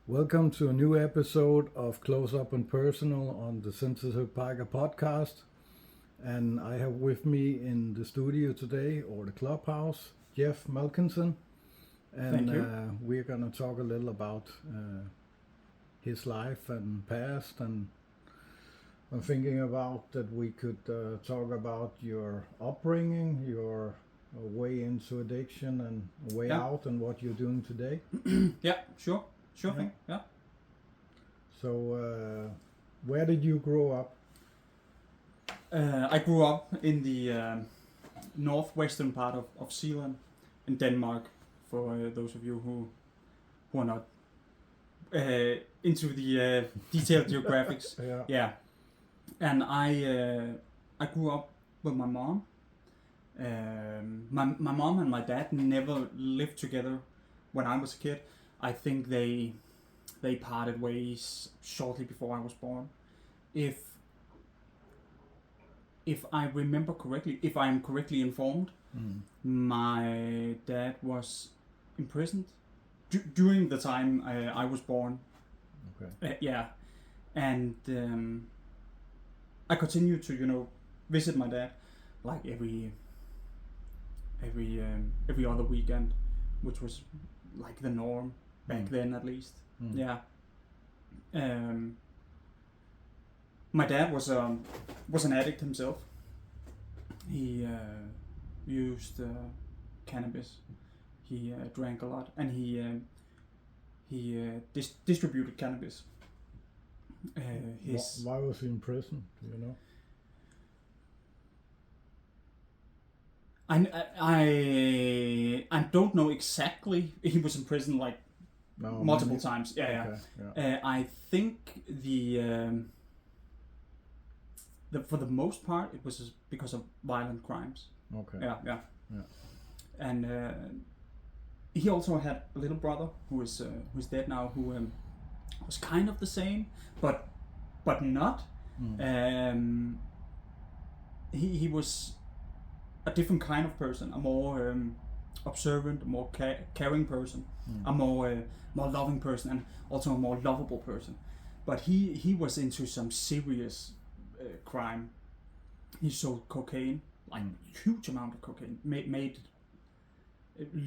Welcome to a new episode of Close Up and Personal on the Sensitive Parker podcast. And I have with me in the studio today, or the clubhouse, Jeff Malkinson. And Thank you. We're going to talk a little about his life and past. And I'm thinking about that we could talk about your upbringing, your way into addiction and way Yeah. out, and what you're doing today. Yeah, sure Yeah. thing. Yeah. So, where did you grow up? I grew up in the northwestern part of Zealand, in Denmark. For those of you who are not into the detailed geographics, Yeah. yeah. And I grew up with my mom. My mom and my dad never lived together when I was a kid. I think they parted ways shortly before I was born. If I remember correctly, if I am correctly informed, my dad was imprisoned during the time I was born. Okay. Yeah, and I continued to visit my dad like every other weekend, which was like the norm back then, at least. Yeah. My dad was an addict himself. He used cannabis. He drank a lot, and he distributed cannabis. Why was he in prison? Do you know? I don't know exactly. He was in prison like No, multiple times. Yeah, Okay. yeah. I think the for the most part it was because of violent crimes. Okay. Yeah. And he also had a little brother who's dead now, who was kind of the same, but not. He was a different kind of person, a more observant, a more caring person, a more loving person, and also a more lovable person. But he was into some serious crime. He sold cocaine, like huge amount of cocaine, made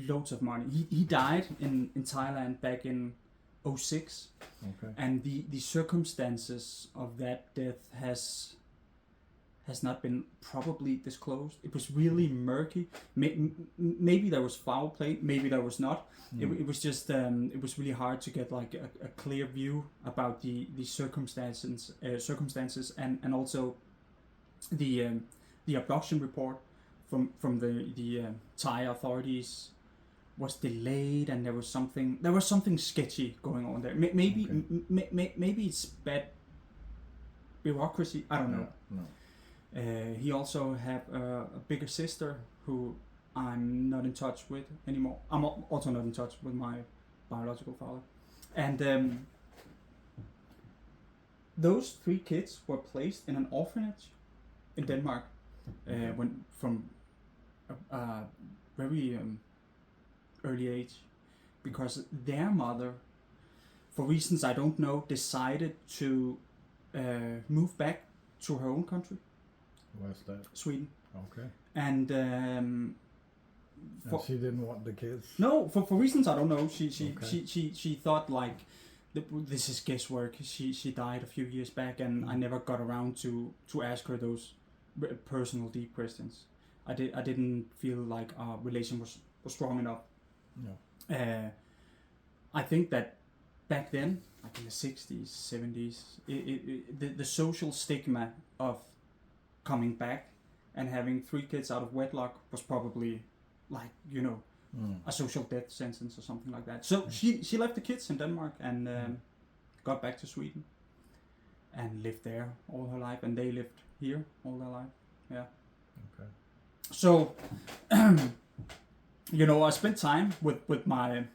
loads of money. He died in Thailand back in 2006. Okay. And the circumstances of that death has not been probably disclosed. It was really murky. Maybe there was foul play, maybe there was not. It was just it was really hard to get like a clear view about the circumstances and also the abduction report from the Thai authorities was delayed, and there was something sketchy going on there. Maybe it's bad bureaucracy. I don't know. No. He also had a bigger sister who I'm not in touch with anymore. I'm also not in touch with my biological father. And those 3 kids were placed in an orphanage in Denmark when from a very early age, because their mother, for reasons I don't know, decided to move back to her own country. Where's that? Sweden. Okay. And And she didn't want the kids. no, for reasons I don't know. Okay. She thought like this is guesswork. She died a few years back, and I never got around to ask her those personal deep questions. I didn't feel like our relation was strong enough. No. I think that back then, like in the 60s, 70s, the social stigma of coming back and having 3 kids out of wedlock was probably like a social death sentence or something like that. So she left the kids in Denmark and got back to Sweden and lived there all her life, and they lived here all their life. Yeah. Okay. So I spent time with my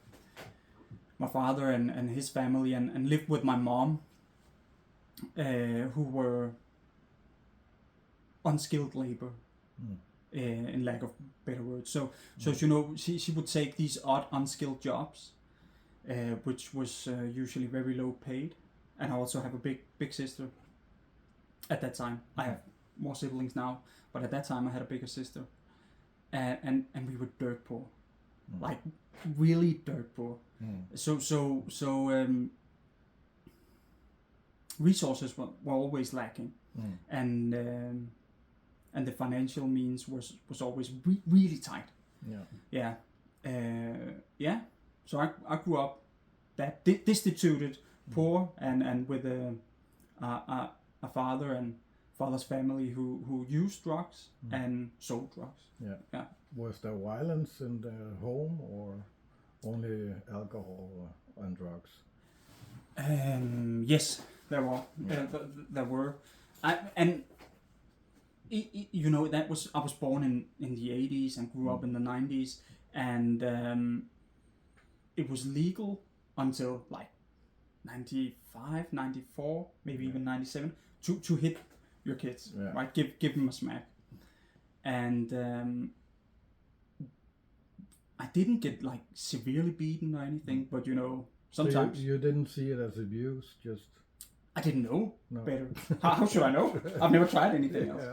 father and his family, and lived with my mom, who were unskilled labor, in lack of better words. So she would take these odd unskilled jobs, which was usually very low paid, and I also have a big sister. At that time, I have more siblings now, but at that time I had a bigger sister, and we were dirt poor, like really dirt poor. So resources were always lacking, and the financial means was always really tight. So I grew up that destituted, poor, and with a father and father's family who used drugs and sold drugs. Yeah. Was there violence in the home or only alcohol and drugs? Yes, there were. There were. You know, I was born in the 80s and grew up in the 90s, and it was legal until like 95, 94, maybe even 97 to hit your kids, right? Give them a smack. And I didn't get like severely beaten or anything, but you know, sometimes so you didn't see it as abuse, just I didn't know better. How should I know? I've never tried anything else.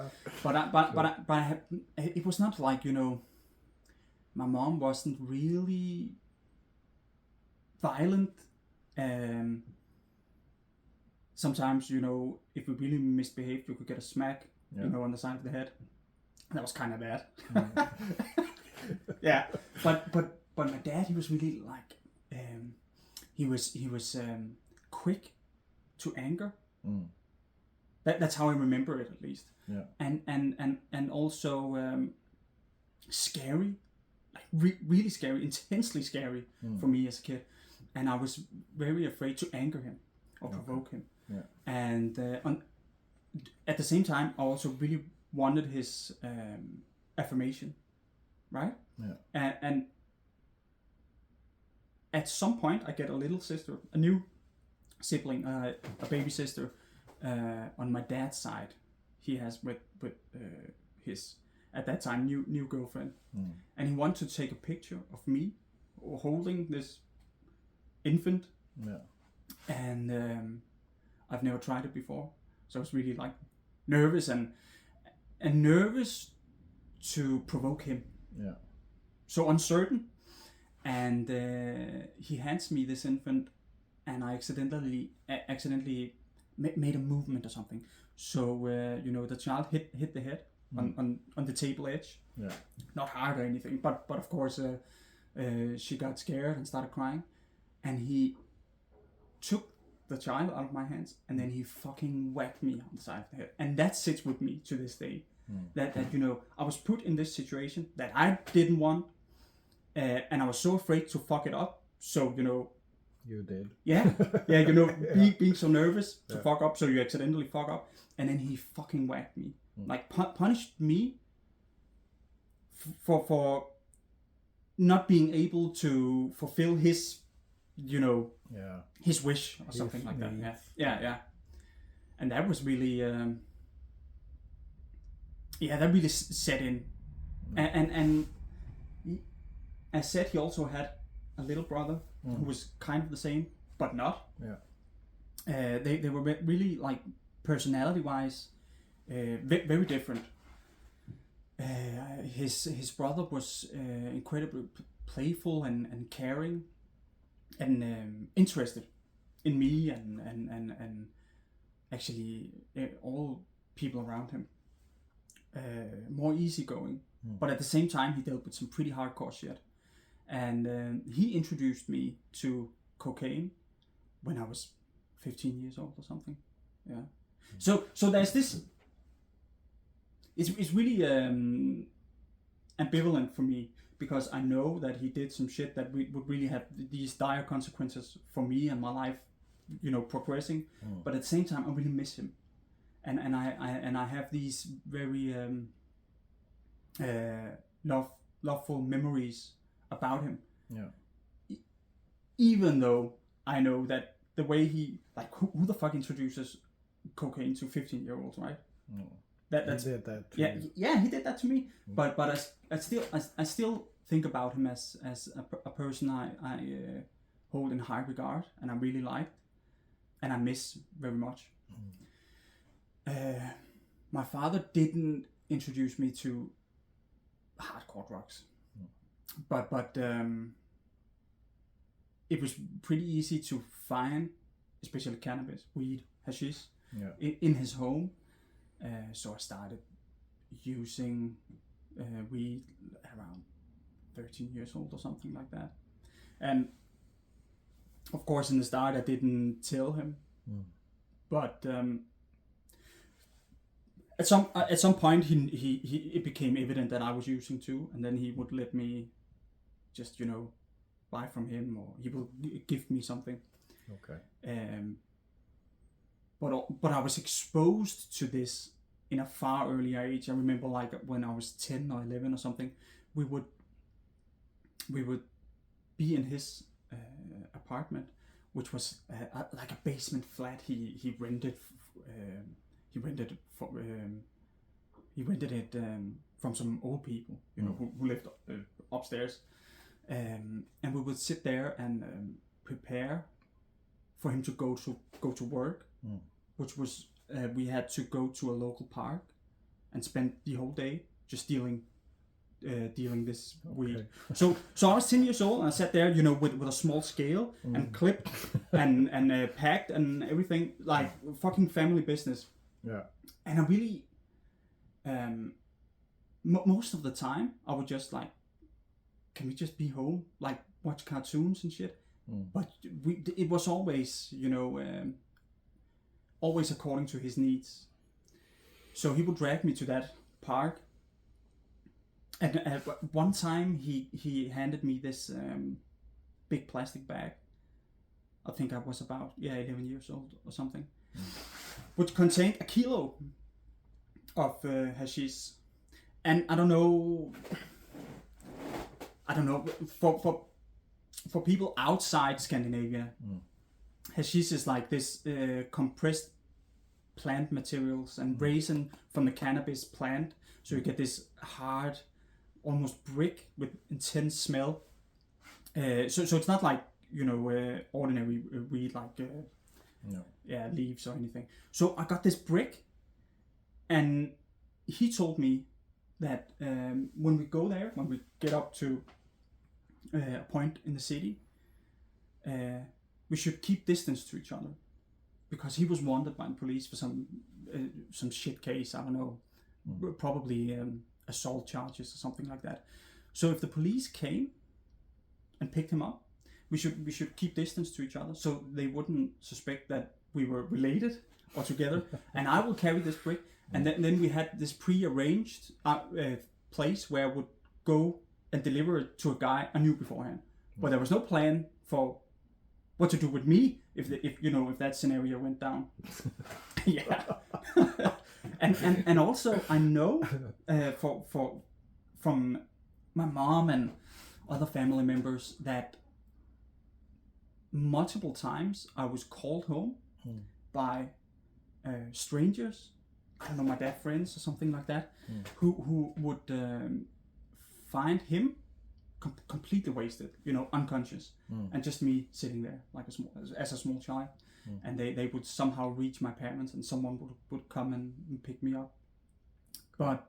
But it was not like, you know, my mom wasn't really violent. Sometimes, you know, if we really misbehaved, you could get a smack, you know, on the side of the head. That was kind of bad. Yeah, but my dad, he was really like, he was quick to anger. That's how I remember it, at least. And also scary, like really scary, intensely scary for me as a kid. And I was very afraid to anger him or provoke him. And at the same time, I also really wanted his affirmation, right? And at some point, I get a little sister, a new sibling, a baby sister on my dad's side. He has with his at that time new girlfriend, and he wanted to take a picture of me holding this infant. And I've never tried it before, so I was really like nervous and nervous to provoke him. So uncertain, and he hands me this infant, and I accidentally made a movement or something. So you know, the child hit the head on the table edge. Not hard or anything, but of course she got scared and started crying, and he took the child out of my hands, and then he fucking whacked me on the side of the head, and that sits with me to this day. That you know, I was put in this situation that I didn't want, and I was so afraid to fuck it up. So you know, you did. Yeah, you know, being so nervous to fuck up, so you accidentally fuck up, and then he fucking whacked me, like punished me for not being able to fulfill his, you know, his wish or something like that. Yeah. And that was really, that really set in. And as said, he also had a little brother who was kind of the same, but not. They were really, like, personality-wise, very different. His brother was incredibly playful and caring and interested in me and actually all people around him. More easygoing, but at the same time he dealt with some pretty hardcore shit. And he introduced me to cocaine when I was 15 years old or something. So there's this. It's really ambivalent for me, because I know that he did some shit that would really have these dire consequences for me and my life, you know, progressing. But at the same time, I really miss him, and I have these very loveful memories about him. Even though I know that the way he, like, who the fuck introduces cocaine to 15-year-olds, right? That's, he did that to you. He did that to me. But I still think about him as a person I hold in high regard, and I really liked, and I miss very much. My father didn't introduce me to hardcore drugs, but it was pretty easy to find, especially cannabis, weed, hashish, in his home. So I started using weed around 13 years old or something like that. And of course, in the start, I didn't tell him, but at some point, it became evident that I was using too, and then he would let me just buy from him, or he will give me something. Okay. But I was exposed to this in a far earlier age. I remember, like, when I was 10 or 11 or something, we would be in his apartment, which was like a basement flat. He rented it from some old people, who lived upstairs, and we would sit there and prepare for him to go to work, which was we had to go to a local park and spend the whole day just dealing this weed. So I was 10 years old, and I sat there, with a small scale and clipped and packed and everything, like fucking family business. Yeah. And I really, most of the time, I would just like, can we just be home, like watch cartoons and shit? But it was always, always according to his needs. So he would drag me to that park. And one time he handed me this big plastic bag. I think I was about 11 years old or something, which contained 1 kilo of hashish. And I don't know. For people outside Scandinavia, hashish is like this compressed plant materials and resin from the cannabis plant. So you get this hard, almost brick with intense smell. So it's not like ordinary weed, like leaves or anything. So I got this brick, and he told me that when we go there, when we get up to a point in the city, we should keep distance to each other, because he was wanted by the police for some shit case. I don't know, probably assault charges or something like that. So if the police came and picked him up, we should keep distance to each other, so they wouldn't suspect that we were related or together. And I will carry this brick, and then we had this pre-arranged place where I would go and deliver it to a guy I knew beforehand. But there was no plan for what to do with me if that scenario went down. Yeah. and also I know from my mom and other family members that multiple times I was called home by strangers, I don't know, my dad friends or something like that, who would find him completely wasted, unconscious, and just me sitting there like as a small child, and they would somehow reach my parents, and someone would come and pick me up. But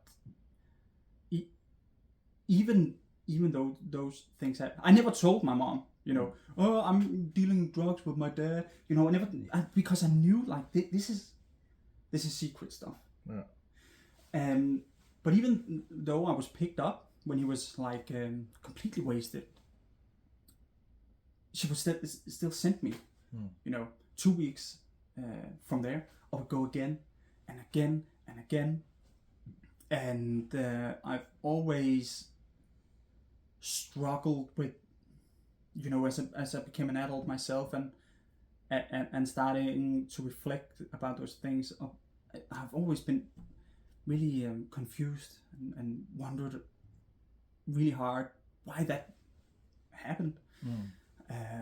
even though those things happened, I never told my mom, oh, I'm dealing drugs with my dad, because I knew, like, this is secret stuff. Yeah. But even though I was picked up when he was like completely wasted, she would still send me, 2 weeks from there. I would go again and again and again, and I've always struggled with, as I became an adult myself and starting to reflect about those things. I've always been really confused and wondered really hard why that happened.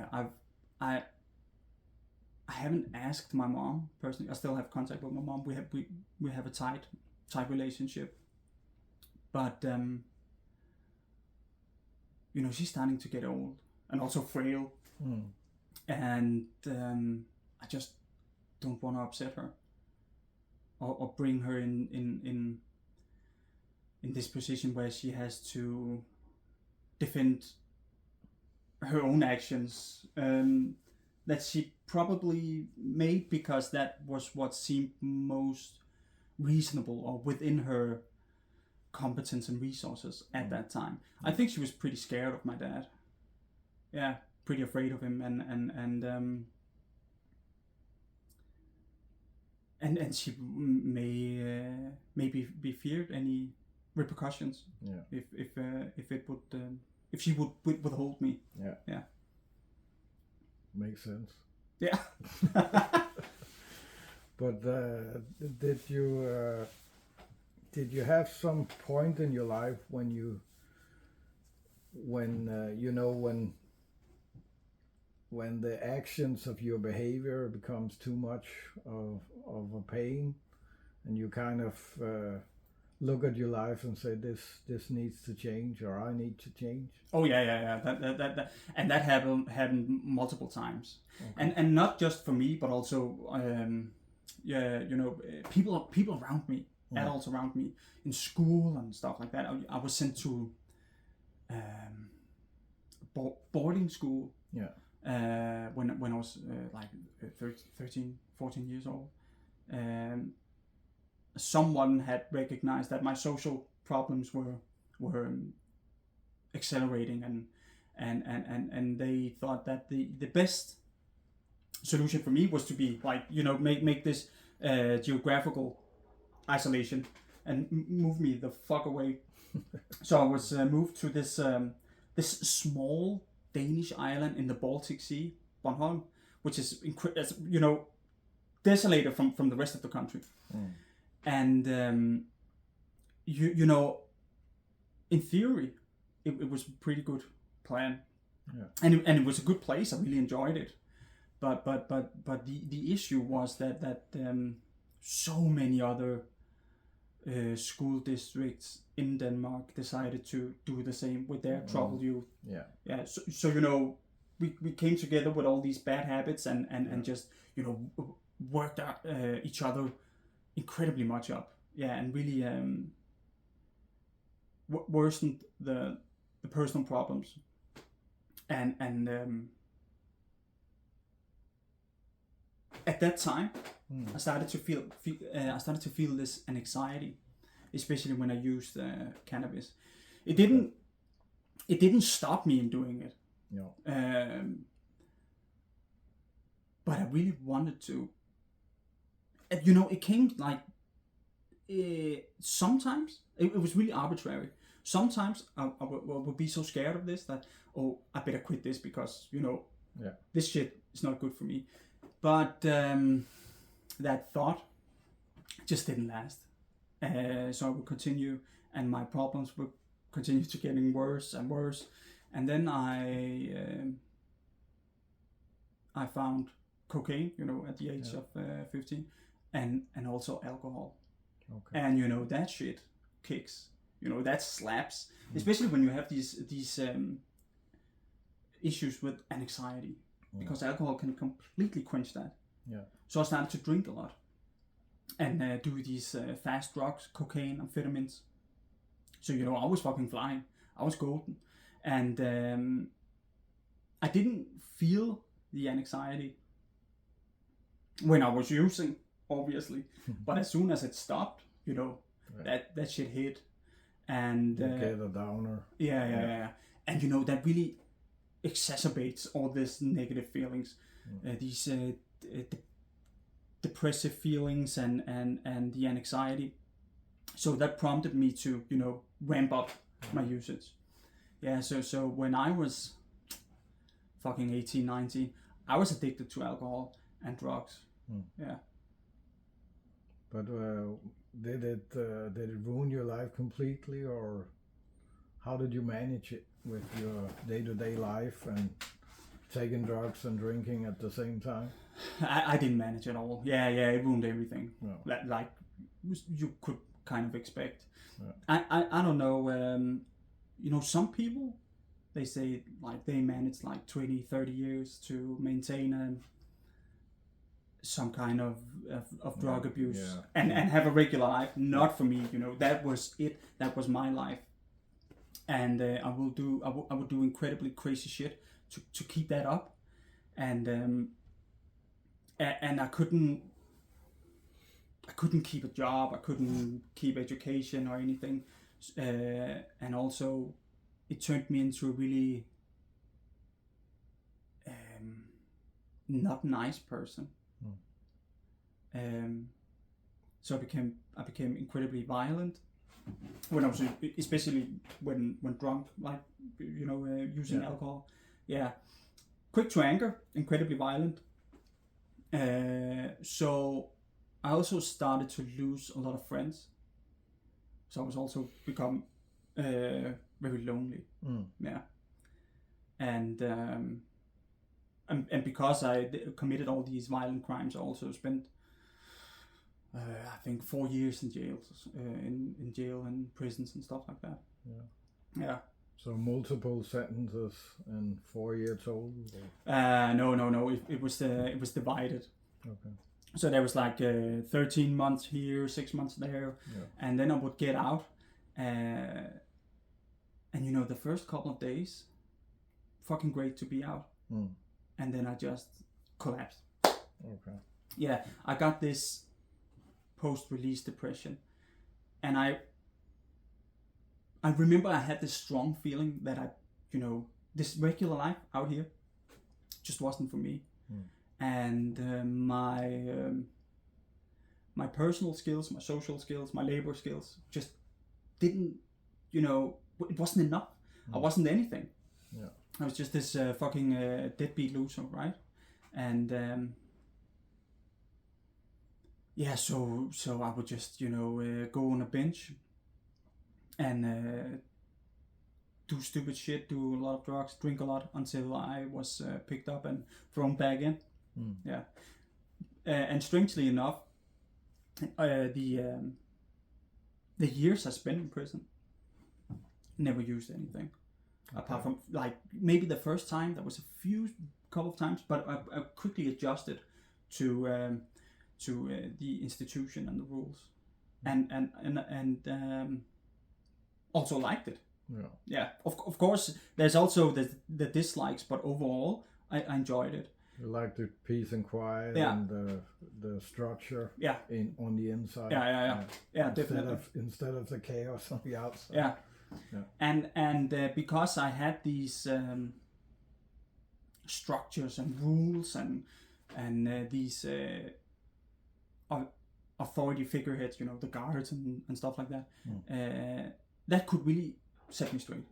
I haven't asked my mom personally. I still have contact with my mom. We have a tight relationship, but she's starting to get old and also frail. and I just don't want to upset her or bring her in this position where she has to defend her own actions that she probably made because that was what seemed most reasonable or within her competence and resources at that time. I think she was pretty scared of my dad. Yeah, pretty afraid of him, and she maybe be feared any repercussions. Yeah. If it would if she would withhold me. Yeah. Yeah. Makes sense. Yeah. But did you have some point in your life when you when the actions of your behavior becomes too much of a pain, and you kind of look at your life and say this needs to change, or I need to change? Oh yeah. That and that happened multiple times, and not just for me, but also people around me, adults around me in school and stuff like that. I was sent to boarding school. Yeah. When I was like 13, 14 years old. Someone had recognized that my social problems were accelerating, and they thought that the best solution for me was to be like, make this geographical isolation and move me the fuck away. So I was moved to this small Danish island in the Baltic Sea, Bornholm, which is desolated from the rest of the country. And in theory, it was a pretty good plan. Yeah. And it was a good place. I really enjoyed it. But the issue was that so many other school districts in Denmark decided to do the same with their troubled youth. Yeah. So we came together with all these bad habits and just worked each other incredibly much up. Yeah, and really worsened the personal problems. And at that time, I started to feel this anxiety, especially when I used cannabis. It didn't stop me in doing it. No. But I really wanted to. It came like sometimes it was really arbitrary. Sometimes I would be so scared of this that I better quit this because this shit is not good for me. But that thought just didn't last. So I would continue, and my problems would continue to getting worse and worse. And then I found cocaine, at the age of 15, and also alcohol. Okay. And that shit kicks. That slaps, especially when you have these issues with anxiety, because alcohol can completely quench that. Yeah. So I started to drink a lot and do these fast drugs, cocaine, amphetamines. So I was fucking flying. I was golden, and I didn't feel the anxiety when I was using, obviously. But as soon as it stopped, that shit hit, and you get a downer. Yeah. And that really exacerbates all these negative feelings, these depressive feelings and the anxiety. So that prompted me to ramp up my usage. Yeah, so when I was fucking 18, 19, I was addicted to alcohol and drugs. Yeah. But did it ruin your life completely, or how did you manage it with your day-to-day life and taking drugs and drinking at the same time? I didn't manage at all. Yeah, it ruined everything. No. Like you could kind of expect. Yeah. I don't know. Some people they say like they manage like 20, 30 years to maintain some kind of drug abuse and have a regular life. Not for me, you know. That was it. That was my life, and I would do incredibly crazy shit to keep that up, and I couldn't keep a job. I couldn't keep education or anything, and also it turned me into a really not nice person. So I became incredibly violent when I was, especially when drunk, like, you know, using alcohol. Yeah, quick to anger, incredibly violent. So I also started to lose a lot of friends. So I was also become very lonely. Yeah, and because I committed all these violent crimes, I also spent I think 4 years in jails, in jail and prisons and stuff like that. Yeah. So multiple sentences and 4 years old? No. It was divided. Okay. So there was like 13 months here, 6 months there, and then I would get out. And you know, the first couple of days, fucking great to be out. And then I just collapsed. Okay. Yeah, I got this post-release depression, and I remember I had this strong feeling that this regular life out here just wasn't for me, and my personal skills, my social skills, my labor skills just didn't, it wasn't enough. I wasn't anything. Yeah. I was just this fucking deadbeat loser, right? And yeah, so I would just, go on a bench and do stupid shit, do a lot of drugs, drink a lot until I was picked up and thrown back in. Yeah. And strangely enough, the years I spent in prison, never used anything. Okay. Apart from, like, maybe the first time, there was a couple of times, but I quickly adjusted to the institution and the rules, and also liked it. Yeah. Of course, there's also the dislikes, but overall, I enjoyed it. You like the peace and quiet and the structure on the inside. Yeah, definitely. Instead of the chaos on the outside. Yeah. And because I had these structures and rules and these authority figureheads, the guards and stuff like that, that could really set me straight.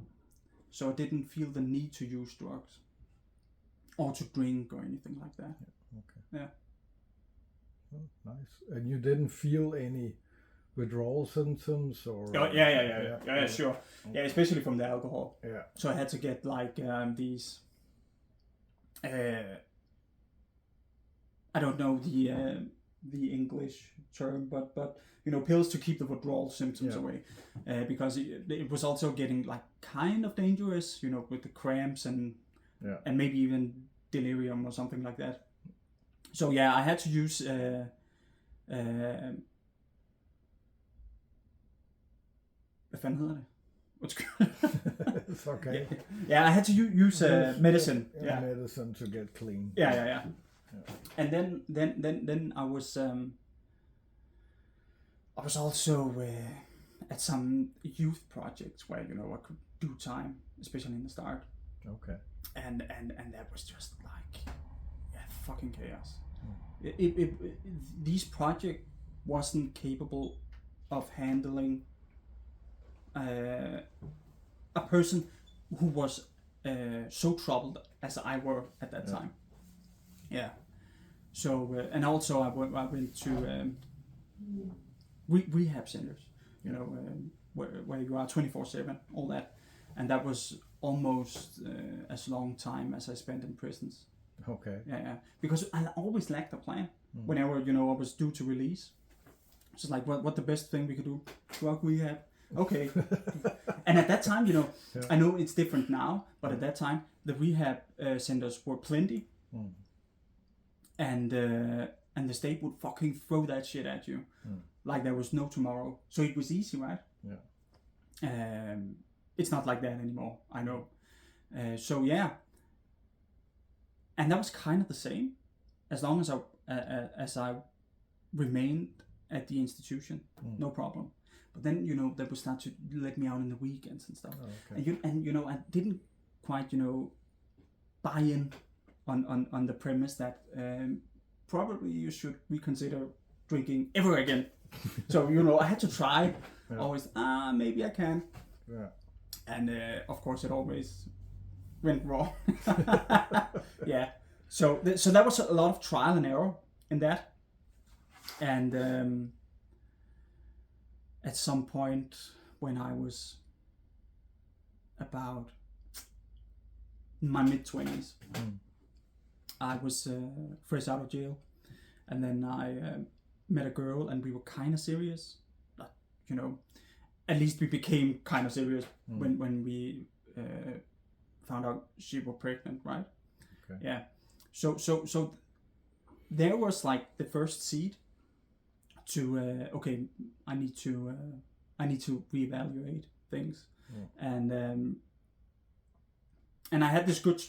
So I didn't feel the need to use drugs or to drink or anything like that. Okay. Yeah. Oh, nice. And you didn't feel any withdrawal symptoms or? Yeah, sure. Yeah, especially from the alcohol. Yeah. So I had to get like these. I don't know the English term, but pills to keep the withdrawal symptoms away, because it was also getting like kind of dangerous, with the cramps and maybe even delirium or something like that. So yeah, I had to use hvad fanden hedder det? It's okay. Yeah, I had to use medicine. Medicine to get clean. Yeah. And then I was also at some youth projects where I could do time, especially in the start. Okay. And that was just like fucking chaos. These project wasn't capable of handling a person who was so troubled as I were at that time. Yeah. So and also I went to rehab centers, where you are 24/7, all that, and that was almost as long time as I spent in prisons. Okay. Yeah. Because I always lacked a plan. Whenever I was due to release, it's like what the best thing we could do, drug rehab. Okay. And at that time, Yeah. I know it's different now, but at that time, the rehab centers were plenty, and the state would fucking throw that shit at you, like there was no tomorrow. So it was easy, right? Yeah. It's not like that anymore. I know. So yeah, and that was kind of the same, as long as I remained at the institution, no problem. But then they would start to let me out in the weekends and stuff. Oh, okay. And I didn't quite buy in on the premise that probably you should reconsider drinking ever again. So I had to try. Yeah. Always maybe I can. Yeah. And of course it always went wrong. Yeah. So that was a lot of trial and error in that. And at some point when I was about my mid-20s, I was fresh out of jail, and then I met a girl, and we were kind of serious. At least we became kind of serious when we found out she was pregnant, right? Okay. Yeah. So there was like the first seed to okay, I need to reevaluate things, and I had this good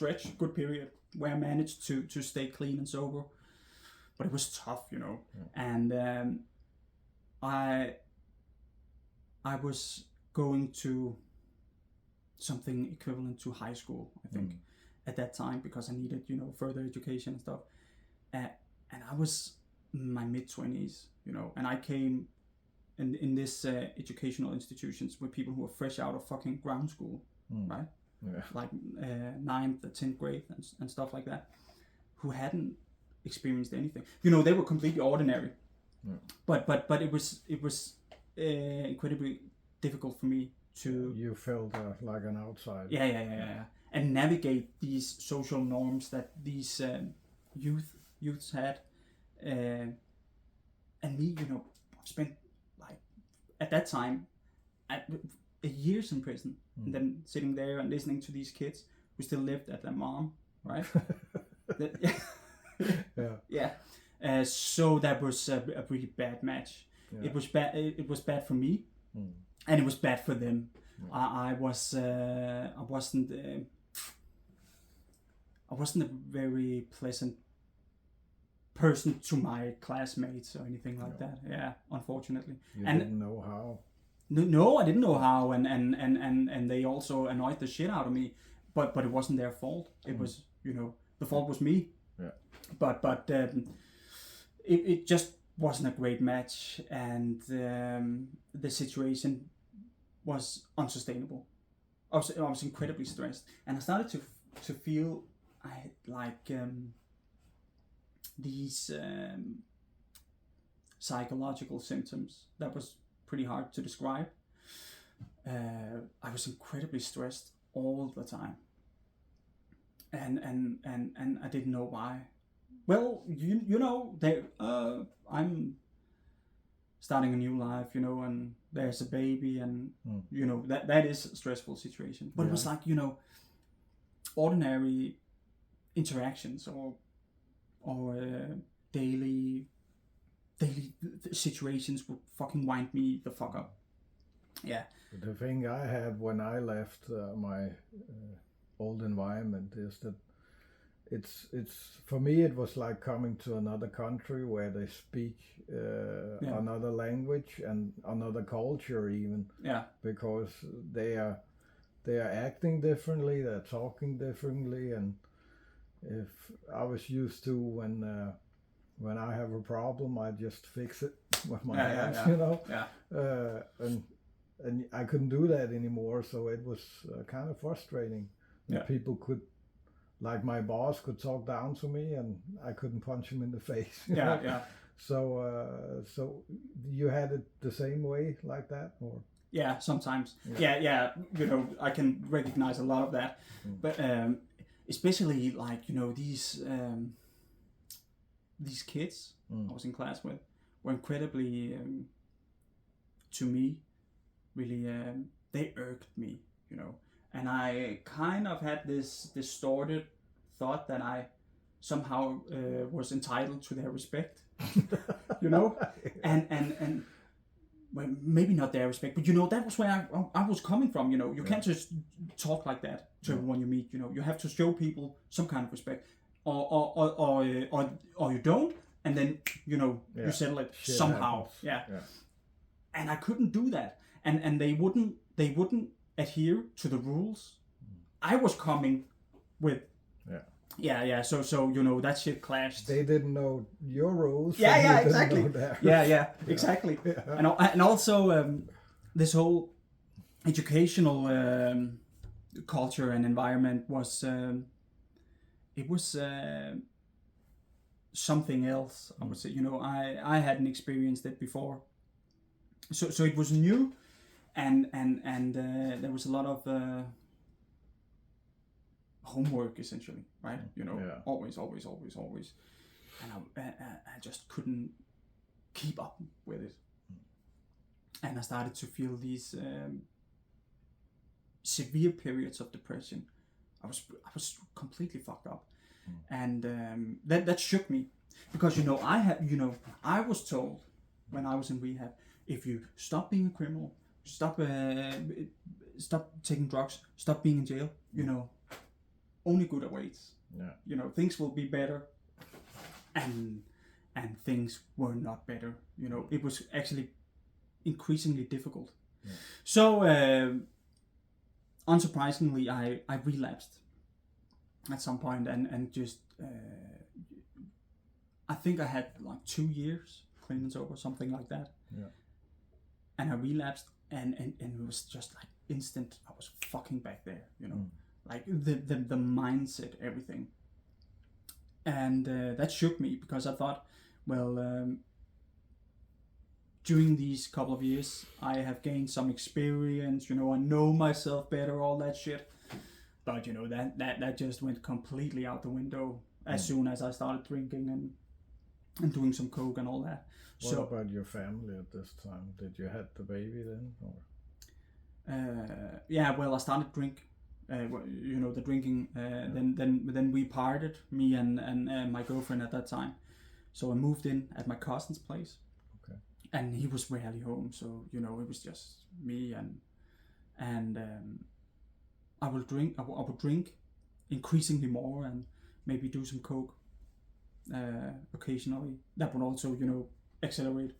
period where I managed to stay clean and sober, but it was tough, and I was going to something equivalent to high school, I think, at that time, because I needed further education and stuff, and I was in my mid-20s, and I came in this educational institutions with people who were fresh out of fucking ground school, right? Yeah. Like 9th, 10th grade and stuff like that, who hadn't experienced anything. They were completely ordinary, but it was incredibly difficult for me to. You felt like an outsider. Yeah. And navigate these social norms that these youths had, and me, spent like at that time years in prison, and then sitting there and listening to these kids who still lived at their mom, right? Yeah. So that was a really bad match. Yeah. It was bad for me, and it was bad for them. I wasn't a very pleasant person to my classmates or anything like that. Yeah, unfortunately. You didn't know how. No, I didn't know how, and they also annoyed the shit out of me, but it wasn't their fault. It was the fault was me. Yeah. But it just wasn't a great match, and the situation was unsustainable. I was incredibly stressed, and I started to feel these psychological symptoms that was pretty hard to describe. I was incredibly stressed all the time, and I didn't know why. Well, I'm starting a new life, and there's a baby, and that is a stressful situation. But it was like ordinary interactions or daily situations would fucking wind me the fuck up. Yeah. The thing I had when I left my old environment is that it's for me it was like coming to another country where they speak another language and another culture even. Yeah. Because they are acting differently, they're talking differently, and if I was used to when I have a problem, I just fix it with my hands, and I couldn't do that anymore, so it was kind of frustrating. People could, like my boss, could talk down to me, and I couldn't punch him in the face. Yeah. So you had it the same way like that, or? Yeah, sometimes. Yeah. I can recognize a lot of that, but especially like these kids I was in class with were incredibly to me really they irked me, you know. And I kind of had this distorted thought that I somehow was entitled to their respect, you know, and well, maybe not their respect, but you know that was where I was coming from. You know, you can't just talk like that to everyone you meet. You know, you have to show people some kind of respect, or you don't, and then you know you settle it Shit somehow. happens. Yeah. Yeah. And I couldn't do that, and they wouldn't adhere to the rules. I was coming with. Yeah. So you know that shit clashed. They didn't know your rules. Yeah, and yeah, you didn't exactly. know theirs. Yeah, exactly. And also this whole educational culture and environment was it was something else. I would say, you know, I hadn't experienced it before, so it was new, and there was a lot of homework essentially, right? You know, always, and I just couldn't keep up with it, and I started to feel these severe periods of depression. I was completely fucked up, and that shook me, because you know I was told when I was in rehab, if you stop being a criminal, stop taking drugs, stop being in jail, you know, only good awaits. Yeah. You know, things will be better, and things were not better. You know, it was actually increasingly difficult. Yeah. So unsurprisingly, I relapsed at some point, and just I think I had like 2 years clean and sober, something like that. Yeah. And I relapsed, and it was just like instant. I was fucking back there, you know, like the mindset, everything. And that shook me, because I thought, well, during these couple of years, I have gained some experience. You know, I know myself better, all that shit. But you know that just went completely out the window as soon as I started drinking and doing some coke and all that. What about your family at this time? Did you have the baby then, or? Yeah, well, I started drink. You know, the drinking. Then we parted, me and my girlfriend at that time. So I moved in at my cousin's place. Okay. And he was rarely home, so you know it was just me and I would drink. I would drink increasingly more, and maybe do some coke occasionally. That would also, you know, accelerate.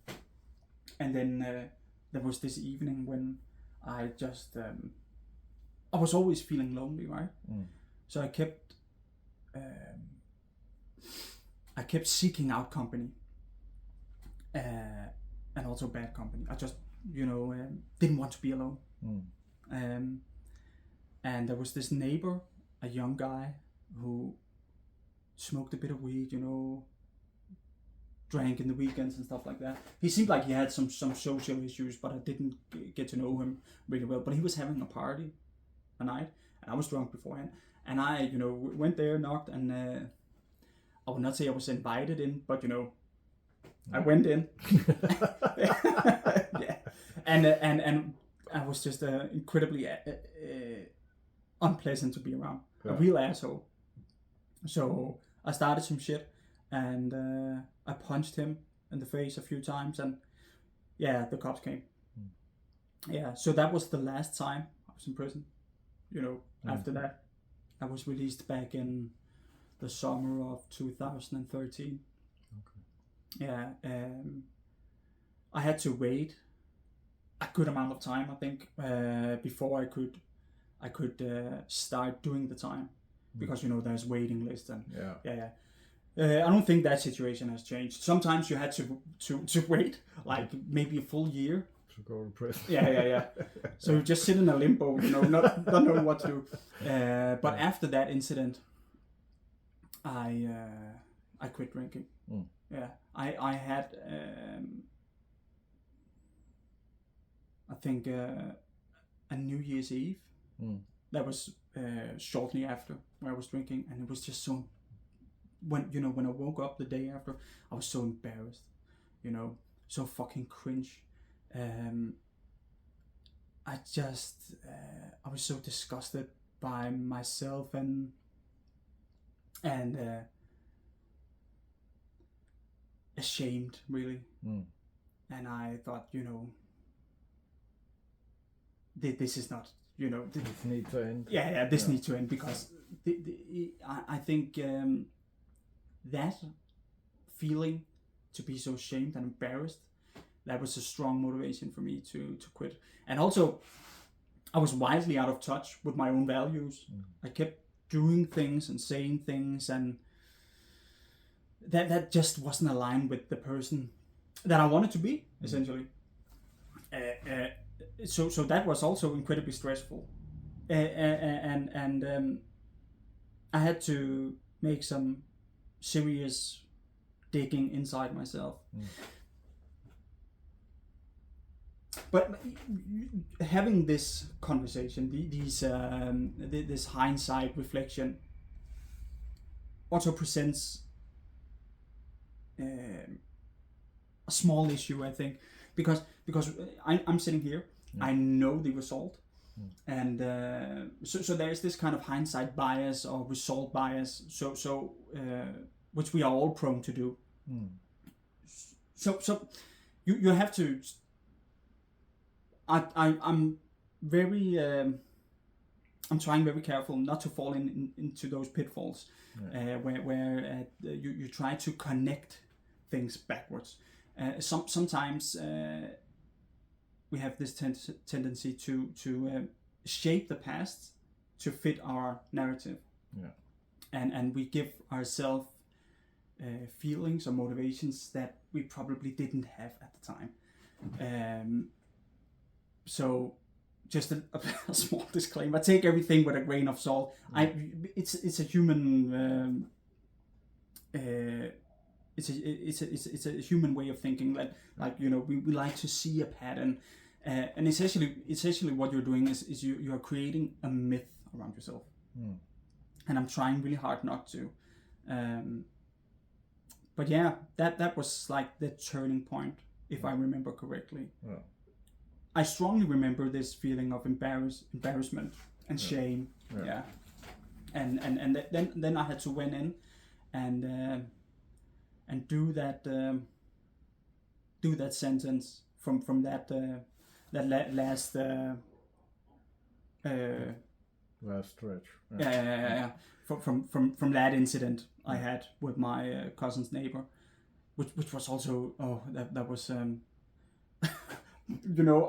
And then there was this evening when I just I was always feeling lonely, right? So I kept seeking out company, and also bad company. I just, you know, didn't want to be alone. And there was this neighbor, a young guy, who smoked a bit of weed, you know, drank in the weekends and stuff like that. He seemed like he had some social issues, but I didn't get to know him really well. But he was having a party a night, and I was drunk beforehand. And I, you know, went there, knocked, and I would not say I was invited in, but you know, I went in. Yeah, and I was just incredibly unpleasant to be around. A real asshole. So I started some shit, and I punched him in the face a few times, and yeah, the cops came. Yeah, so that was the last time I was in prison. You know, after that, I was released back in the summer of 2013. Okay. Yeah, I had to wait a good amount of time, I think, before I could start doing the time, because you know there's waiting list and yeah. I don't think that situation has changed. Sometimes you had to wait like maybe a full year to go to prison. Yeah. So you just sit in a limbo, you know, not knowing what to do. But after that incident, I quit drinking. Yeah, I had I think a New Year's Eve. That was shortly after where I was drinking, and it was just so. When I woke up the day after, I was so embarrassed, you know, so fucking cringe. I was so disgusted by myself and ashamed, really. And I thought, this is not, This needs to end. This needs to end, because I think that feeling to be so ashamed and embarrassed, that was a strong motivation for me to quit. And also, I was wildly out of touch with my own values. I kept doing things and saying things, and that just wasn't aligned with the person that I wanted to be, essentially. So that was also incredibly stressful, and I had to make some serious digging inside myself. But having this conversation, this hindsight reflection, also presents a small issue, I think, because I'm sitting here, I know the result, and so there's this kind of hindsight bias or result bias, so which we are all prone to do. So you have to. I'm very I'm trying very careful not to fall into those pitfalls where you try to connect things backwards. Sometimes we have this tendency to shape the past to fit our narrative, and we give ourselves feelings or motivations that we probably didn't have at the time. So just a small disclaimer: take everything with a grain of salt. It's a human it's a human way of thinking. Like we like to see a pattern, and essentially what you're doing is you are creating a myth around yourself. And I'm trying really hard not to. But yeah, that was like the turning point, if I remember correctly. I strongly remember this feeling of embarrassment and shame. And then I had to went in and do that sentence from that last last stretch. From that incident I had with my cousin's neighbor, which was also that was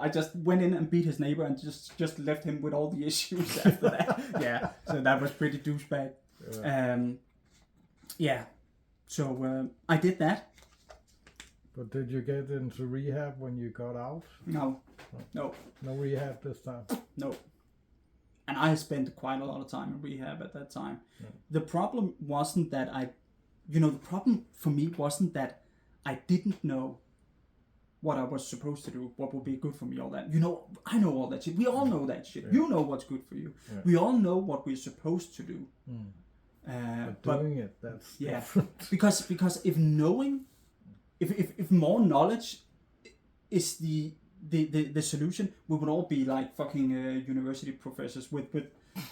I just went in and beat his neighbor and just left him with all the issues after that. So that was pretty douchebag. So I did that. But did you get into rehab when you got out? No. No rehab this time? No. And I spent quite a lot of time in rehab at that time. The problem wasn't that the problem for me wasn't that I didn't know what I was supposed to do, what would be good for me, all that. I know all that shit. We all know that shit. You know what's good for you. We all know what we're supposed to do. But doing it, that's different. because if knowing, if more knowledge is the solution, we would all be like fucking university professors with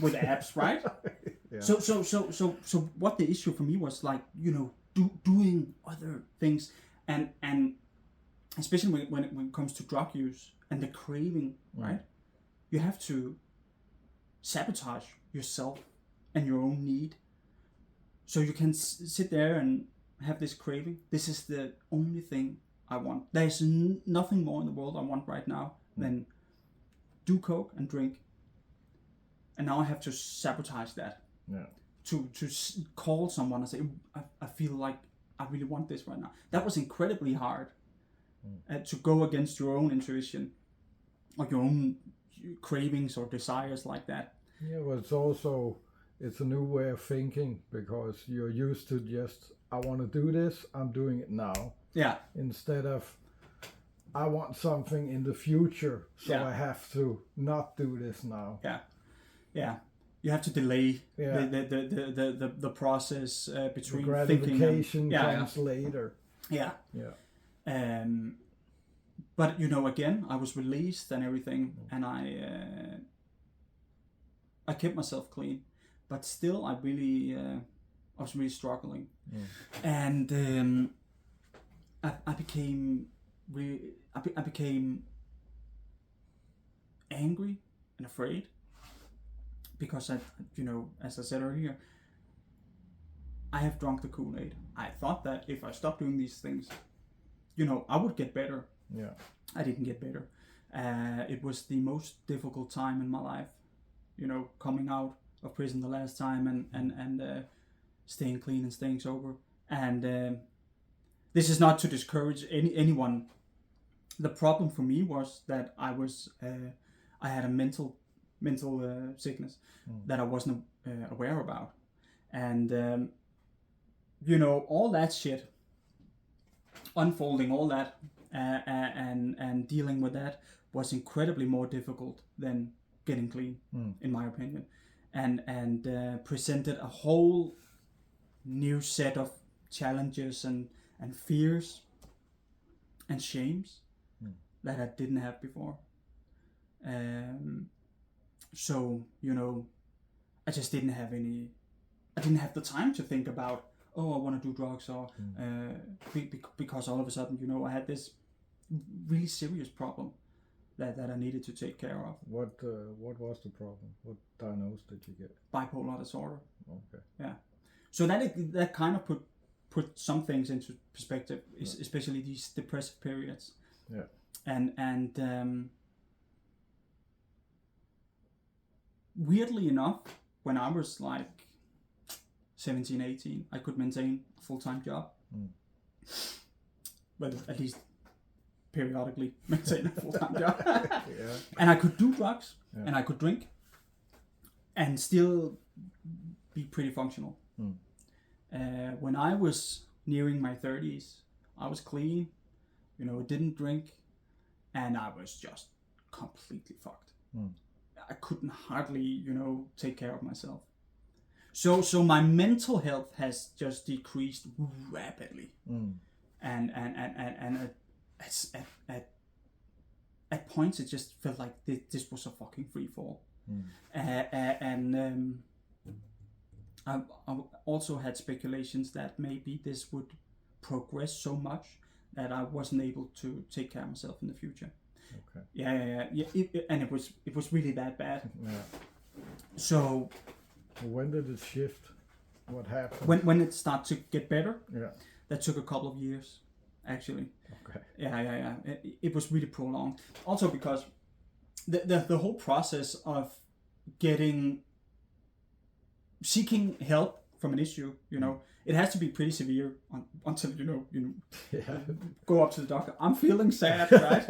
apps, right? So what the issue for me was, like, doing other things, and especially when it comes to drug use and the craving, right? You have to sabotage yourself and your own need, so you can sit there and have this craving. This is the only thing I want. There's nothing more in the world I want right now than do coke and drink. And now I have to sabotage that. To call someone and say, I feel like I really want this right now. That was incredibly hard. To go against your own intuition or your own cravings or desires like that. Well, it's a new way of thinking, because you're used to just, I want to do this, I'm doing it now. Instead of, I want something in the future, so I have to not do this now. You have to delay the process between the gratification thinking comes later. but you know, again, I was released and everything, and I kept myself clean, but still, I was really struggling, and I became I became angry and afraid because you know, as I said earlier, I have drunk the Kool-Aid. I thought that if I stopped doing these things, you know, I would get better. Yeah. I didn't get better. It was the most difficult time in my life, you know, coming out of prison the last time and staying clean and staying sober. And this is not to discourage anyone. The problem for me was that I had a mental sickness that I wasn't aware about, and you know, all that shit, unfolding all that, and dealing with that was incredibly more difficult than getting clean, in my opinion, and presented a whole new set of challenges and fears and shames that I didn't have before. So, you know, I just didn't have the time to think about, oh, I want to do drugs, or because all of a sudden, you know, I had this really serious problem that I needed to take care of. What was the problem? What diagnosis did you get? Bipolar disorder. Okay. Yeah. So that kind of put some things into perspective, especially these depressive periods. Yeah. And weirdly enough, when I was like 17, 18, I could maintain a full-time job. Well, at least periodically maintain a full-time job. Yeah. And I could do drugs, and I could drink, and still be pretty functional. When I was nearing my 30s, I was clean, you know, didn't drink, and I was just completely fucked. I couldn't hardly, you know, take care of myself. So my mental health has just decreased rapidly, and at points it just felt like this was a fucking free fall, and I also had speculations that maybe this would progress so much that I wasn't able to take care of myself in the future. Okay. Yeah. And it was really that bad. Yeah. So when did it shift? What happened? When it started to get better, that took a couple of years, actually. Okay. Yeah. It was really prolonged. Also because the whole process of seeking help from an issue, you know, it has to be pretty severe until you know go up to the doctor. I'm feeling sad, right?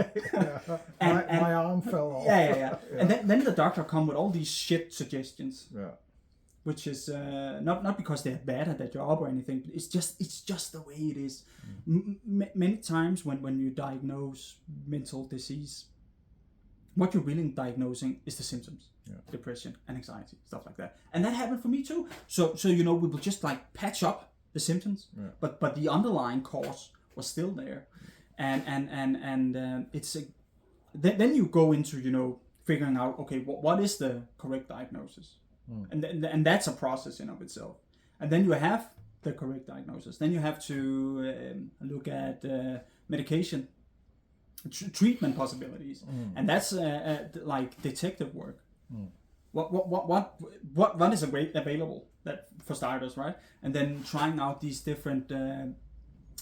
and my arm fell off. Yeah. And then the doctor come with all these shit suggestions. Yeah. Which is not because they're bad at their job or anything, but it's just the way it is. Many times when you diagnose mental disease, what you're really diagnosing is the symptoms. Depression and anxiety, stuff like that. And that happened for me too. So you know, we will just like patch up the symptoms, but the underlying cause was still there. And it's then you go into, you know, figuring out, okay, what is the correct diagnosis? And that's a process in of itself. And then you have the correct diagnosis. Then you have to look at medication, treatment possibilities, and that's like detective work. What is available that for starters, right? And then trying out these different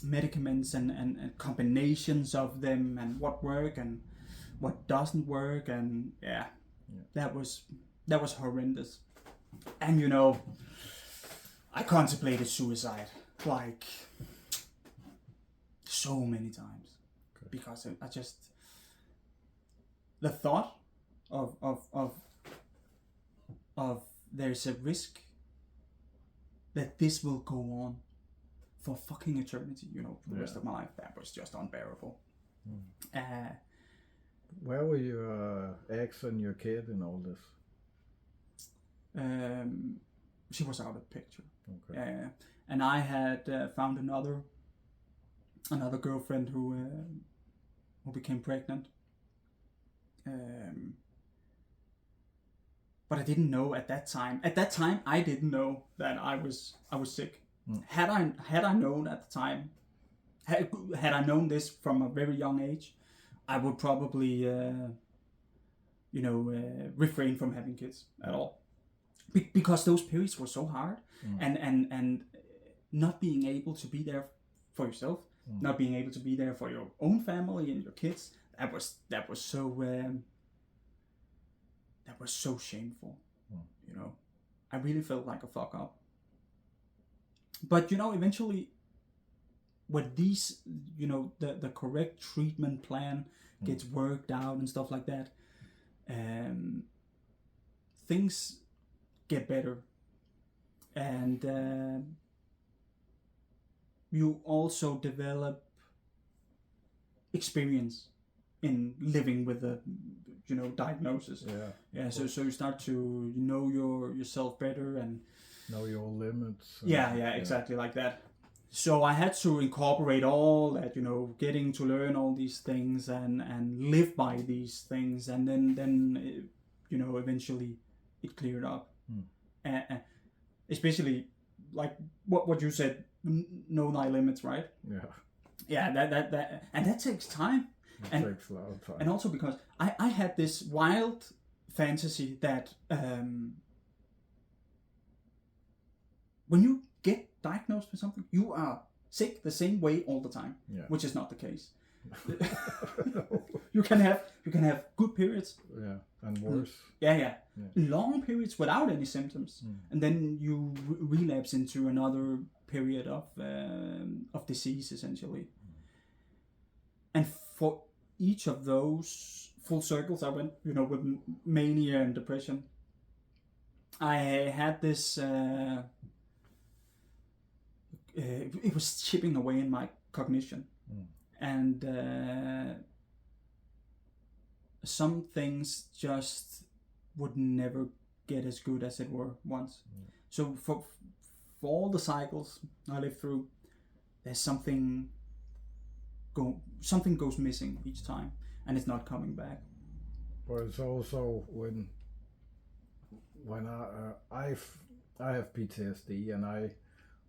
medicaments and combinations of them, and what work and what doesn't work, and that was horrendous. And you know, I contemplated suicide like so many times because I just, the thought of there's a risk that this will go on for fucking eternity, you know, for the rest of my life. That was just unbearable. Where were your ex and your kid in all this? She was out of the picture. Okay. And I had found another girlfriend who who became pregnant. But I didn't know at that time. At that time, I didn't know that I was sick. Had I known at the time, had I known this from a very young age, I would probably refrain from having kids at all, because those periods were so hard, and not being able to be there for yourself, not being able to be there for your own family and your kids. That was so shameful. You know, I really felt like a fuck up. But eventually, when these, the correct treatment plan gets worked out and stuff like that, things get better, and you also develop experience in living with the diagnosis. So you start to know yourself better and know your limits. Exactly like that. So I had to incorporate all that, getting to learn all these things and live by these things, and then eventually it cleared up. Especially like what you said, know thy limits, right? Yeah, that and that takes time. It takes a lot of time. And also because I had this wild fantasy that when you get diagnosed with something, you are sick the same way all the time, which is not the case. You can have good periods, and worse, long periods without any symptoms, and then you relapse into another period of disease, essentially. And for each of those full circles I went, with mania and depression, I had this it was chipping away in my cognition, and some things just would never get as good as it were once. So for all the cycles I lived through, there's something goes missing each time, and it's not coming back. But it's also when I have PTSD, and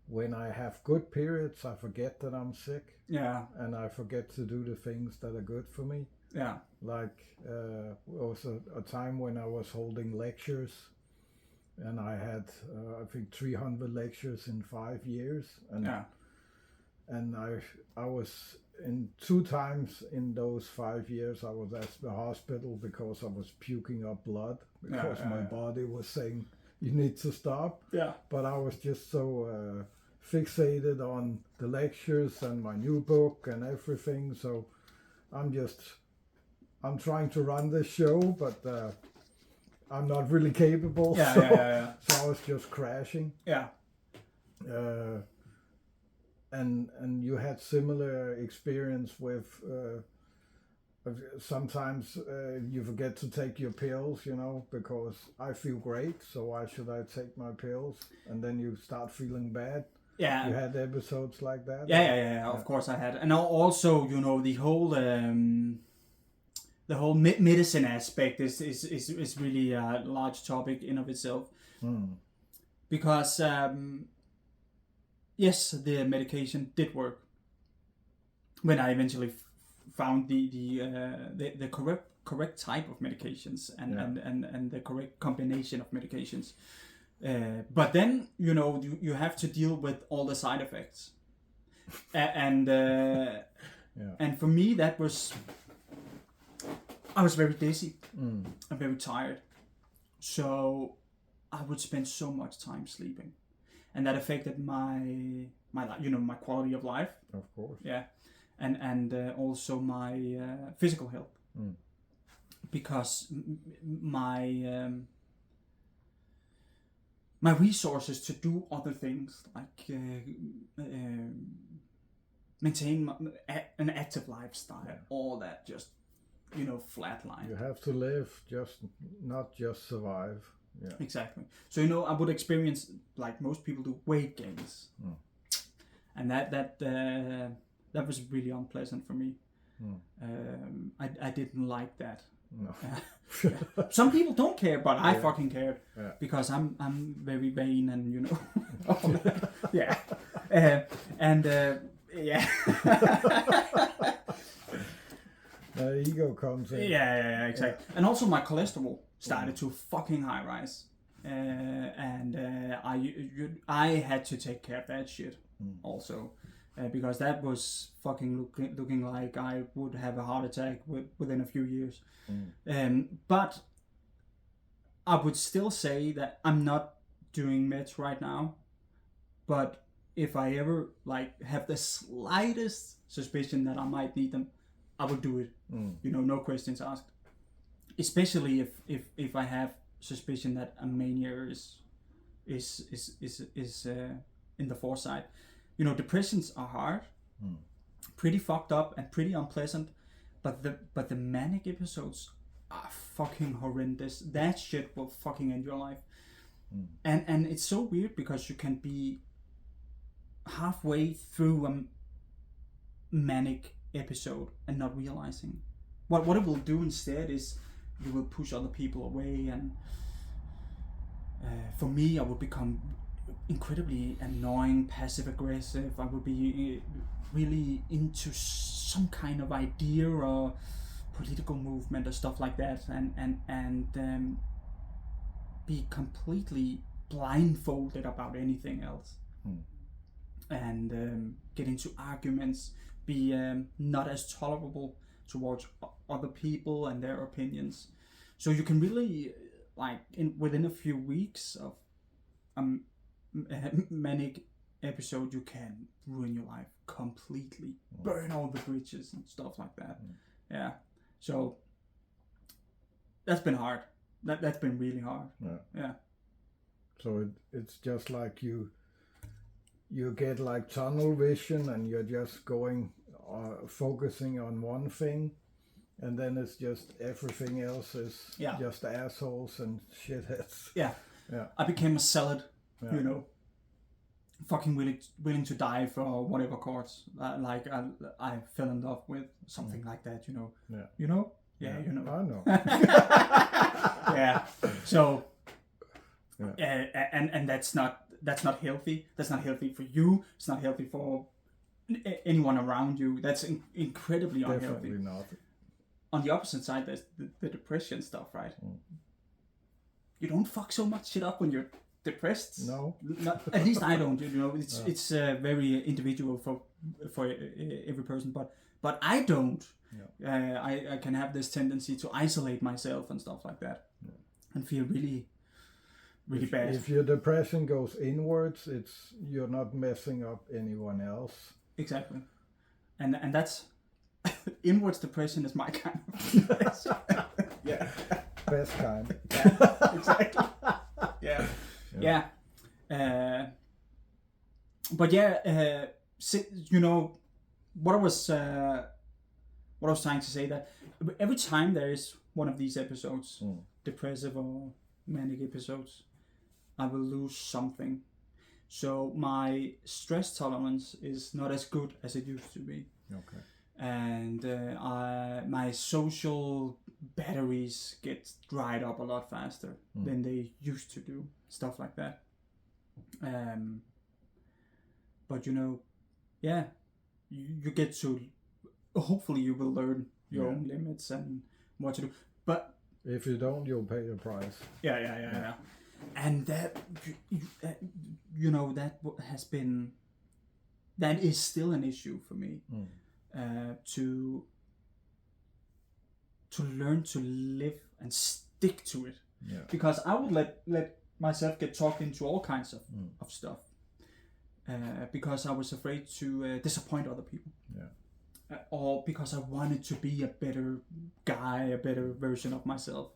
when I have good periods, I forget that I'm sick. And I forget to do the things that are good for me. Like there was a time when I was holding lectures, and I had I think 300 lectures in 5 years, and I was in 2 times in those 5 years I was at the hospital because I was puking up blood, because my body was saying you need to stop. But I was just so fixated on the lectures and my new book and everything. So I'm trying to run this show, but I'm not really capable. So I was just crashing. And you had similar experience with sometimes you forget to take your pills, because I feel great, so why should I take my pills? And then you start feeling bad. You had episodes like that? Of course I had. And also, the whole medicine aspect is really a large topic in of itself. Because yes, the medication did work when I eventually found the correct type of medications and the correct combination of medications. But then you have to deal with all the side effects, and for me that was, I was very dizzy and very tired, so I would spend so much time sleeping, and that affected my my quality of life, of course, and also my physical health, because my resources to do other things like maintain an active lifestyle, all that just flatline. You have to live, not just survive. Exactly. So I would experience, like most people do, weight gains, and that was really unpleasant for me. I didn't like that. No. Some people don't care, but I fucking cared Yeah. because I'm very vain and you know, all that. Yeah, and yeah. Ego comes in. Yeah, exactly. And also my cholesterol started to fucking high rise, and I had to take care of that shit also, because that was fucking looking like I would have a heart attack within a few years. But I would still say that I'm not doing meds right now, but if I ever like have the slightest suspicion that I might need them, I would do it. You know, no questions asked. Especially if I have suspicion that a mania is in the foresight. You know, depressions are hard, pretty fucked up and pretty unpleasant, but the manic episodes are fucking horrendous. That shit will fucking end your life. And it's so weird because you can be halfway through a manic episode and not realizing. What it will do instead is you will push other people away, and for me I would become incredibly annoying, passive aggressive. I would be really into some kind of idea or political movement or stuff like that, and be completely blindfolded about anything else, and get into arguments, be not as tolerable towards other people and their opinions. So you can really, like, within a few weeks of a manic episode, you can ruin your life completely, burn all the bridges and stuff like that. Yeah. So that's been hard. That's been really hard. Yeah. So it's just like you get like tunnel vision, and you're just going focusing on one thing, and then it's just everything else is just assholes and shitheads. Yeah. I became a salad, you know, fucking willing to die for whatever cause. Like I fell in love with something like that, you know. Yeah. You know? Yeah, you know. I know. Yeah. So, and that's not healthy. That's not healthy for you. It's not healthy for anyone around you. That's incredibly unhealthy. Definitely not. On the opposite side, there's the depression stuff, right? You don't fuck so much shit up when you're depressed. No. At least I don't. You know, it's very individual for every person, but I don't. I can have this tendency to isolate myself and stuff like that, and feel really bad. If your depression goes inwards, you're not messing up anyone else. Exactly, and that's inwards depression is my kind of depression. Yeah, best kind. Yeah, exactly. Yeah. But yeah, you know what I was trying to say, that every time there is one of these episodes, depressive or manic episodes, I will lose something. So my stress tolerance is not as good as it used to be. Okay. And my social batteries get dried up a lot faster than they used to do. Stuff like that. But you know, yeah, you get to, hopefully you will learn your own limits and what to do. But if you don't, you'll pay the price. Yeah. And that, you know, that is still an issue for me. To learn to live and stick to it. Because I would let myself get talked into all kinds of stuff. Because I was afraid to disappoint other people. Or because I wanted to be a better guy, a better version of myself.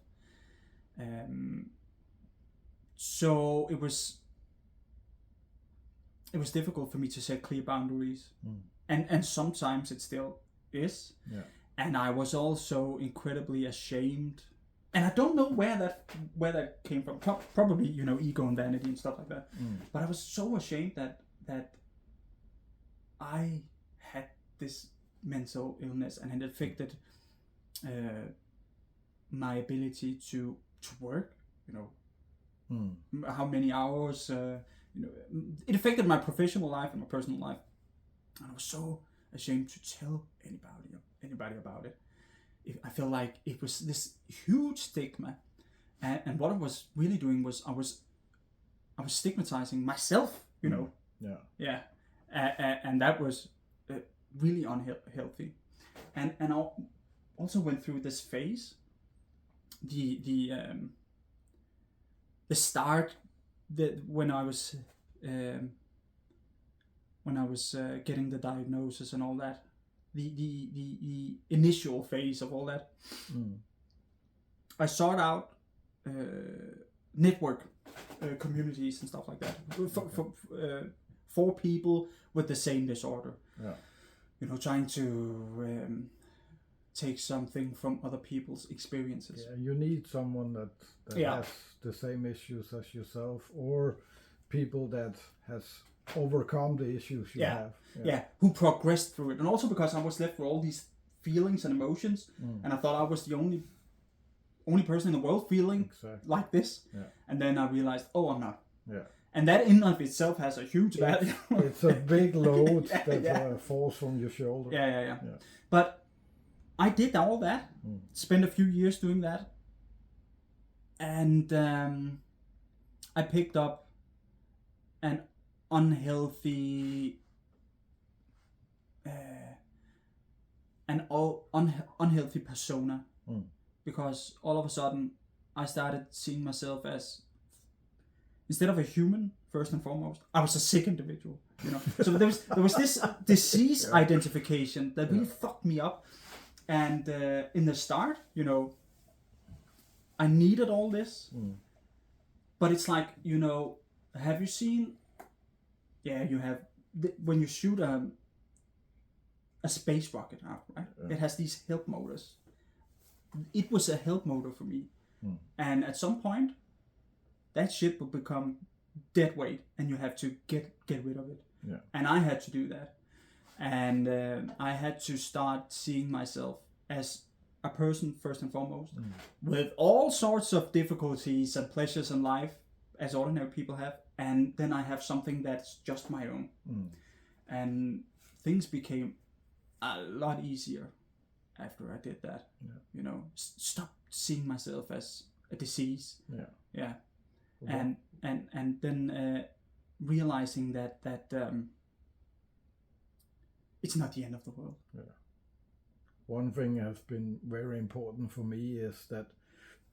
So it was difficult for me to set clear boundaries. And sometimes it still is. And I was also incredibly ashamed. And I don't know where that came from. Probably, you know, ego and vanity and stuff like that. But I was so ashamed that I had this mental illness, and it affected my ability to work. You know, how many hours. You know, it affected my professional life and my personal life, and I was so ashamed to tell anybody about it. I felt like it was this huge stigma, and what I was really doing was I was stigmatizing myself. You know. Yeah. And that was really unhealthy, and I also went through this phase. The start that when I was getting the diagnosis and all that, the initial phase of all that, I sought out network communities and stuff like that for people with the same disorder. You know, trying to take something from other people's experiences. Yeah, you need someone that has the same issues as yourself, or people that has overcome the issues you have. Who progressed through it. And also because I was left with all these feelings and emotions, and I thought I was the only person in the world feeling like this. And then I realized, oh, I'm not. And that in of itself has a huge value. It's a big load that falls from your shoulder. Yeah. But I did all that, spent a few years doing that, and I picked up an unhealthy unhealthy persona, because all of a sudden I started seeing myself as, instead of a human first and foremost, I was a sick individual. You know, so there was this disease identification that really fucked me up. And in the start, you know, I needed all this, but it's like, you know, have you seen? Yeah, you have. When you shoot a space rocket out, right? It has these help motors. It was a help motor for me, and at some point, that shit will become dead weight, and you have to get rid of it. And I had to do that. And I had to start seeing myself as a person first and foremost, with all sorts of difficulties and pleasures in life, as ordinary people have. And then I have something that's just my own. And things became a lot easier after I did that. You know, stop seeing myself as a disease. And then realizing that it's not the end of the world. One thing has been very important for me is that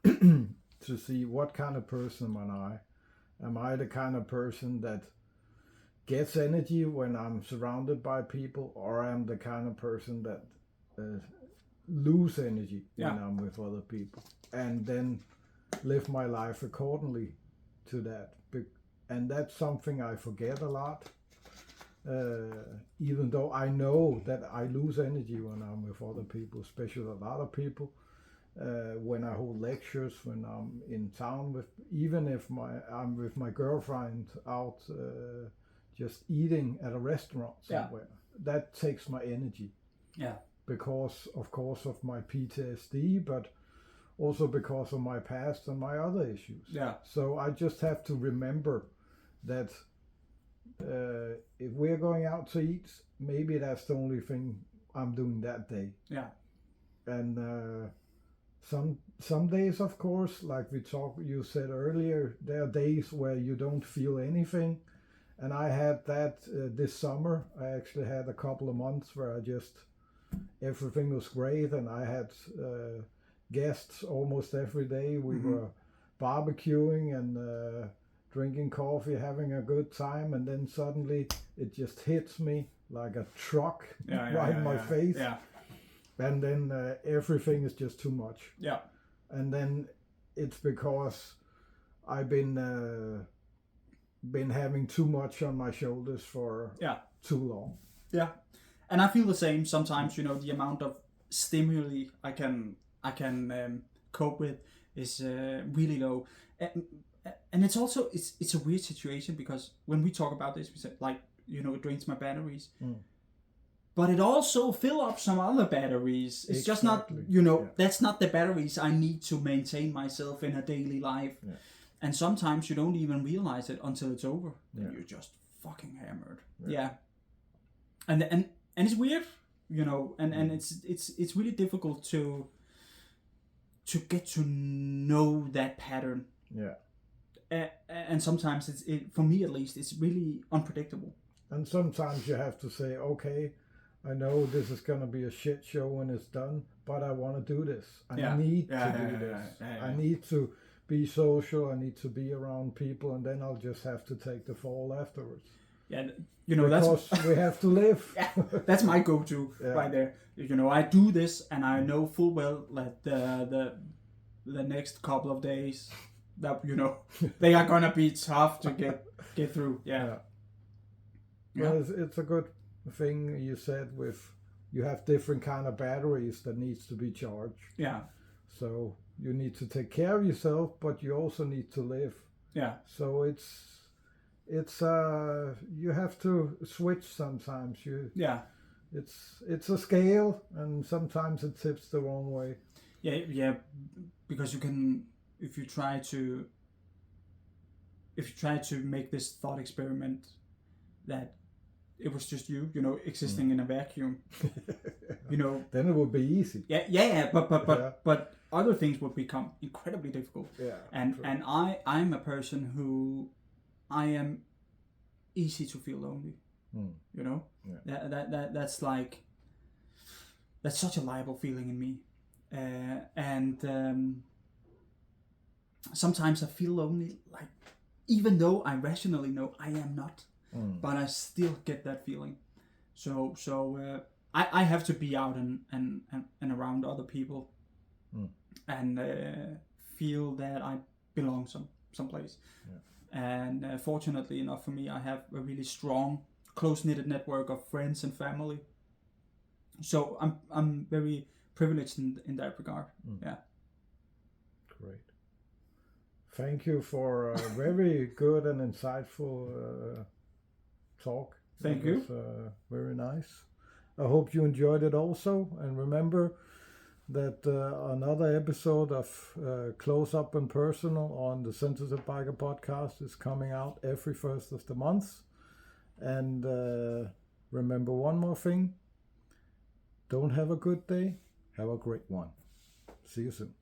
to see what kind of person am I. Am I the kind of person that gets energy when I'm surrounded by people, or am the kind of person that lose energy when I'm with other people, and then live my life accordingly to that? And that's something I forget a lot. Even though I know that I lose energy when I'm with other people, especially a lot of people, when I hold lectures, when I'm in town even if I'm with my girlfriend out just eating at a restaurant somewhere, that takes my energy. Because of course of my PTSD, but also because of my past and my other issues. So I just have to remember that if we're going out to eat, maybe that's the only thing I'm doing that day. And some days, of course, like you said earlier, there are days where you don't feel anything. And I had that this summer. I actually had a couple of months where everything was great, and I had guests almost every day. We were barbecuing and drinking coffee, having a good time, and then suddenly it just hits me like a truck right in my face. And then everything is just too much. And then it's because I've been having too much on my shoulders for too long. And I feel the same sometimes. You know, the amount of stimuli I can cope with is really low. And it's also it's a weird situation, because when we talk about this, we say, like, you know, it drains my batteries. but it also fill up some other batteries. It's just not, Yeah. that's not the batteries I need to maintain myself in a daily life. Yeah. And sometimes you don't even realize it until it's over. Yeah. And you're just fucking hammered. Yeah. And it's weird, and it's really difficult to get to know that pattern. Yeah. And sometimes for me at least, it's really unpredictable. And sometimes you have to say, okay, I know this is going to be a shit show when it's done, but I want to do this. I need to do this. I need to be social. I need to be around people, and then I'll just have to take the fall afterwards. Yeah, because we have to live. That's my go-to right there. I do this, and I know full well that the next couple of days, that they are gonna be tough to get through. Yeah. Well, it's a good thing you said with you have different kind of batteries that needs to be charged. Yeah. So you need to take care of yourself, but you also need to live. Yeah. So it's you have to switch sometimes. It's a scale, and sometimes it tips the wrong way. Yeah, because you can, if you try to make this thought experiment that it was just you, existing in a vacuum, then it would be easy. Yeah, but other things would become incredibly difficult. Yeah. And I'm a person who I am easy to feel lonely. Yeah. That's like, that's such a liable feeling in me, and sometimes I feel lonely, like, even though I rationally know I am not, but I still get that feeling. So I have to be out and around other people, and feel that I belong someplace. Yeah. And fortunately enough for me, I have a really strong, close-knitted network of friends and family. So I'm very privileged in that regard. Yeah. Great. Thank you for a very good and insightful talk. Thank you. It was very nice. I hope you enjoyed it also. And remember that another episode of Close Up and Personal on the Sensitive Biker podcast is coming out every first of the month. And remember one more thing. Don't have a good day. Have a great one. See you soon.